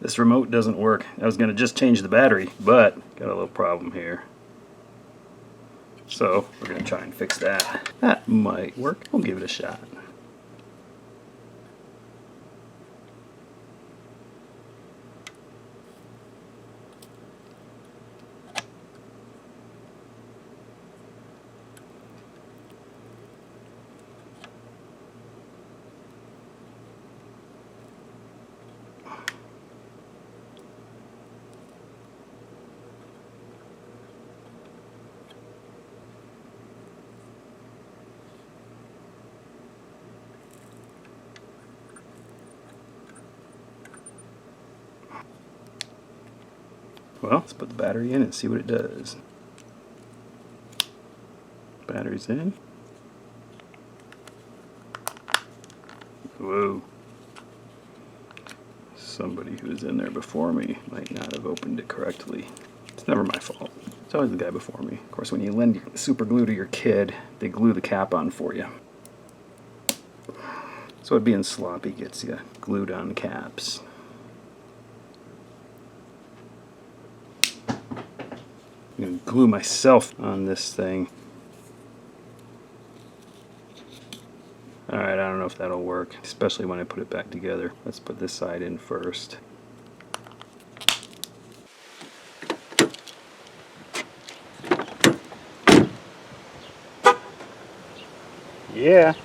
This remote doesn't work. I was going to just change the battery, but got a little problem here. So we're going to try and fix that. That might work. We'll give it a shot. Well, let's put the battery in and see what it does. Battery's in. Whoa. Somebody who was in there before me might not have opened it correctly. It's never my fault. It's always the guy before me. Of course, when you lend super glue to your kid, they glue the cap on for you. So what being sloppy gets you glued on caps. I'm going to glue myself on this thing. Alright, I don't know if that'll work, especially when I put it back together. Let's put this side in first. Yeah.